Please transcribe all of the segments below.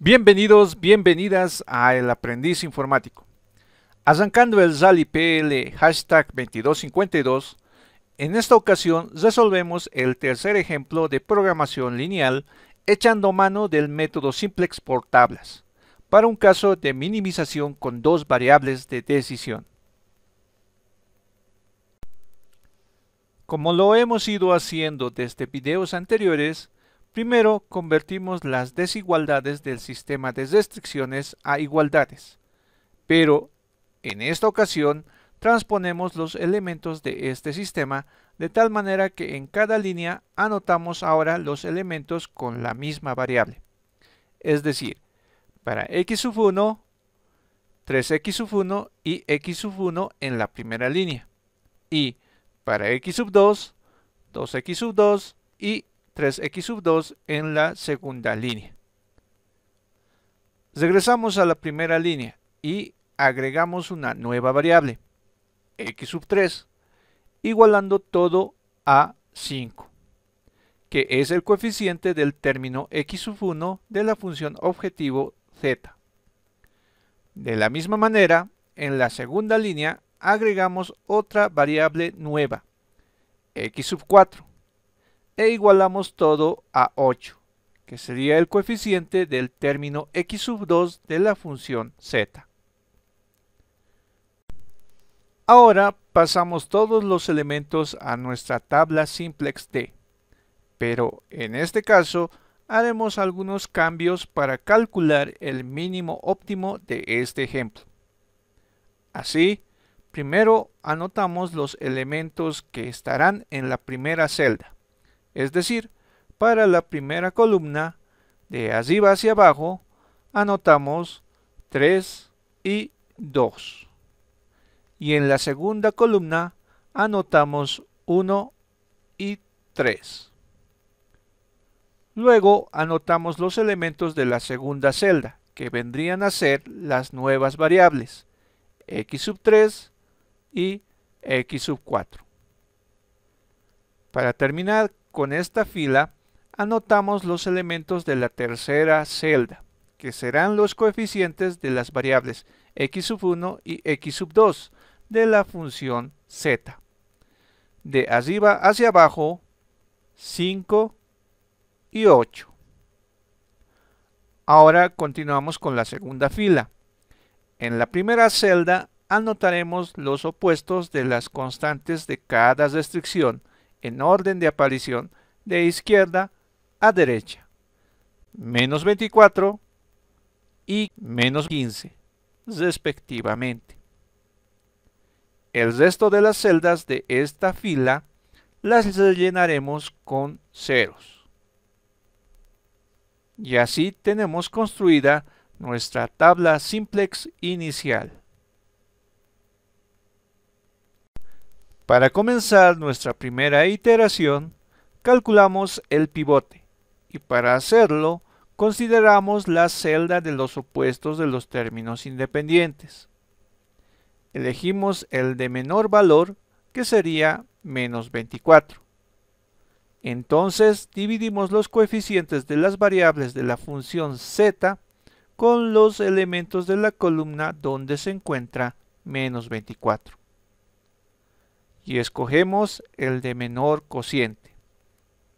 Bienvenidos, bienvenidas a El Aprendiz Informático. Arrancando el ZAL PL hashtag 2252, en esta ocasión resolvemos el tercer ejemplo de programación lineal echando mano del método simplex por tablas, para un caso de minimización con dos variables de decisión. Como lo hemos ido haciendo desde videos anteriores, primero convertimos las desigualdades del sistema de restricciones a igualdades, pero en esta ocasión transponemos los elementos de este sistema de tal manera que en cada línea anotamos ahora los elementos con la misma variable. Es decir, para x sub 1, 3x sub 1 y x sub 1 en la primera línea, y para x sub 2, 2x sub 2 y 3x sub 2 en la segunda línea. Regresamos a la primera línea y agregamos una nueva variable, x sub 3, igualando todo a 5, que es el coeficiente del término x sub 1 de la función objetivo z. De la misma manera, en la segunda línea agregamos otra variable nueva, x sub 4, e igualamos todo a 8, que sería el coeficiente del término x sub 2 de la función z. Ahora pasamos todos los elementos a nuestra tabla simplex D, pero en este caso haremos algunos cambios para calcular el mínimo óptimo de este ejemplo. Así, primero anotamos los elementos que estarán en la primera celda, es decir, para la primera columna, de arriba hacia abajo, anotamos 3 y 2. Y en la segunda columna anotamos 1 y 3. Luego anotamos los elementos de la segunda celda, que vendrían a ser las nuevas variables, x sub 3 y x sub 4. Para terminar con esta fila, anotamos los elementos de la tercera celda, que serán los coeficientes de las variables x sub 1 y x sub 2 de la función z. De arriba hacia abajo, 5 y 8. Ahora continuamos con la segunda fila. En la primera celda anotaremos los opuestos de las constantes de cada restricción en orden de aparición de izquierda a derecha, menos 24 y menos 15, respectivamente. El resto de las celdas de esta fila las rellenaremos con ceros. Y así tenemos construida nuestra tabla simplex inicial. Para comenzar nuestra primera iteración, calculamos el pivote, y para hacerlo, consideramos la celda de los opuestos de los términos independientes. Elegimos el de menor valor, que sería menos 24. Entonces dividimos los coeficientes de las variables de la función z con los elementos de la columna donde se encuentra menos 24. Y escogemos el de menor cociente,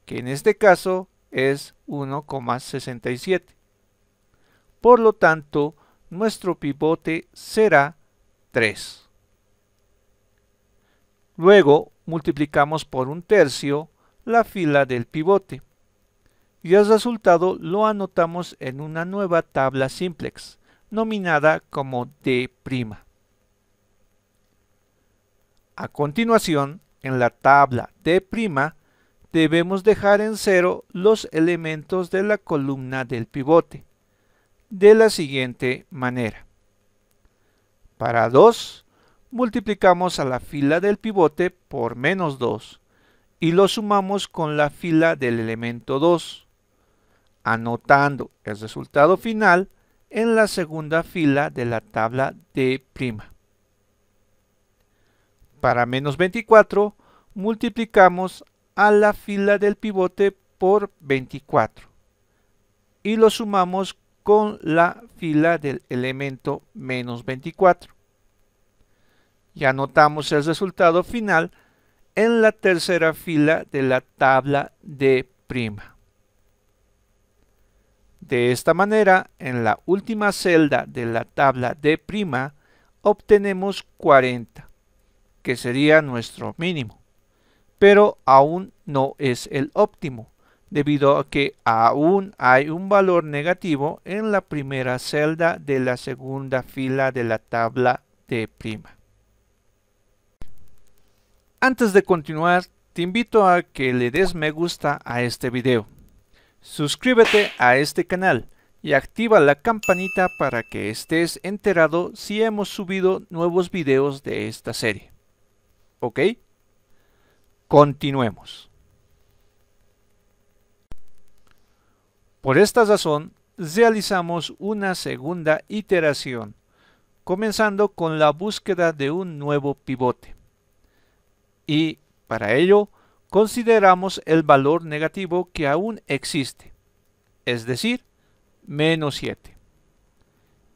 que en este caso es 1,67. Por lo tanto, nuestro pivote será 3. Luego multiplicamos por 1/3 la fila del pivote, y el resultado lo anotamos en una nueva tabla simplex, nominada como D'. A continuación, en la tabla D', debemos dejar en 0 los elementos de la columna del pivote, de la siguiente manera. Para 2, multiplicamos a la fila del pivote por menos 2, y lo sumamos con la fila del elemento 2, anotando el resultado final en la segunda fila de la tabla D'. Para menos 24, multiplicamos a la fila del pivote por 24 y lo sumamos con la fila del elemento menos 24. Ya notamos el resultado final en la tercera fila de la tabla D'. De esta manera, en la última celda de la tabla D' obtenemos 40, que sería nuestro mínimo, pero aún no es el óptimo, debido a que aún hay un valor negativo en la primera celda de la segunda fila de la tabla D'. Antes de continuar, te invito a que le des me gusta a este video. Suscríbete a este canal y activa la campanita para que estés enterado si hemos subido nuevos videos de esta serie. ¿Ok? Continuemos. Por esta razón, realizamos una segunda iteración, comenzando con la búsqueda de un nuevo pivote. Y para ello, consideramos el valor negativo que aún existe, es decir, menos 7.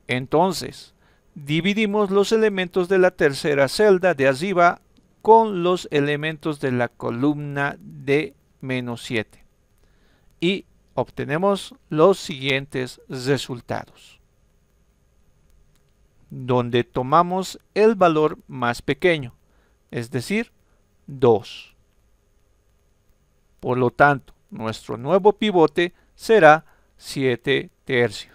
Entonces, dividimos los elementos de la tercera celda de arriba con los elementos de la columna de menos 7 y obtenemos los siguientes resultados, donde tomamos el valor más pequeño, es decir, 2. Por lo tanto, nuestro nuevo pivote será 7/3.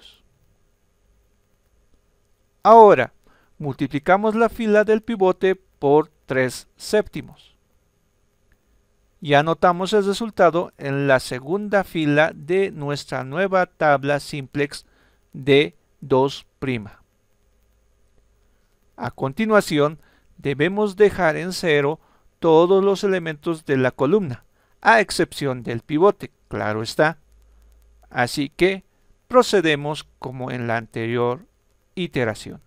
Ahora, multiplicamos la fila del pivote por 3/7. Ya notamos el resultado en la segunda fila de nuestra nueva tabla simplex de 2'. A continuación, debemos dejar en 0 todos los elementos de la columna, a excepción del pivote, claro está. Así que procedemos como en la anterior iteración.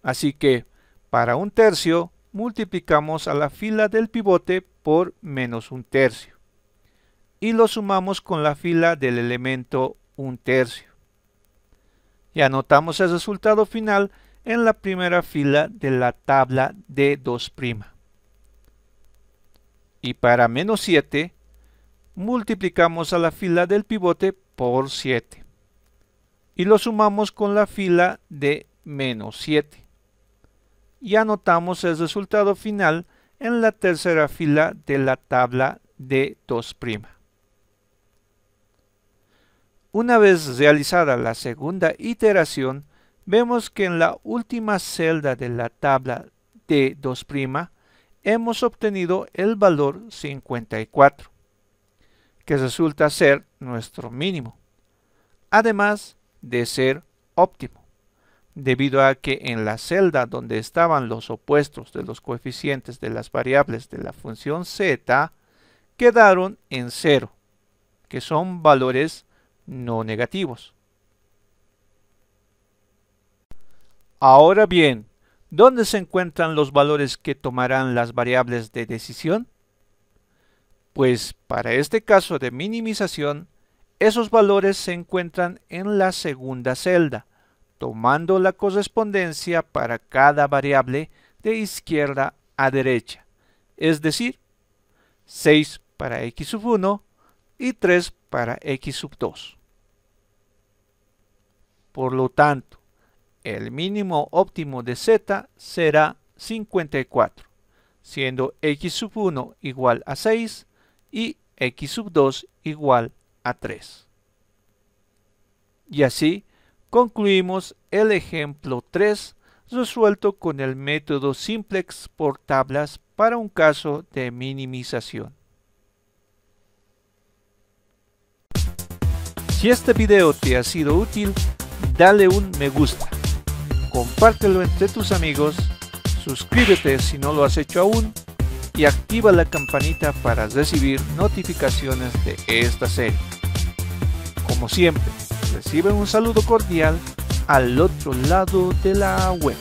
Así que para 1/3 multiplicamos a la fila del pivote por menos 1/3 y lo sumamos con la fila del elemento 1/3. Ya notamos el resultado final en la primera fila de la tabla de 2'. Y para menos 7, multiplicamos a la fila del pivote por 7 y lo sumamos con la fila de menos 7. Ya notamos el resultado final en la tercera fila de la tabla de 2'. Una vez realizada la segunda iteración, vemos que en la última celda de la tabla de 2' hemos obtenido el valor 54, que resulta ser nuestro mínimo, además de ser óptimo, debido a que en la celda donde estaban los opuestos de los coeficientes de las variables de la función z quedaron en 0, que son valores no negativos. Ahora bien, ¿dónde se encuentran los valores que tomarán las variables de decisión? Pues para este caso de minimización, esos valores se encuentran en la segunda celda, tomando la correspondencia para cada variable de izquierda a derecha, es decir, 6 para x1 y 3 para x2. Por lo tanto, el mínimo óptimo de z será 54, siendo x1 igual a 6 y x2 igual a 3. Y así concluimos el ejemplo 3 resuelto con el método simplex por tablas para un caso de minimización. Si este video te ha sido útil, dale un me gusta, compártelo entre tus amigos, suscríbete si no lo has hecho aún y activa la campanita para recibir notificaciones de esta serie. Como siempre, recibe un saludo cordial al otro lado de la web.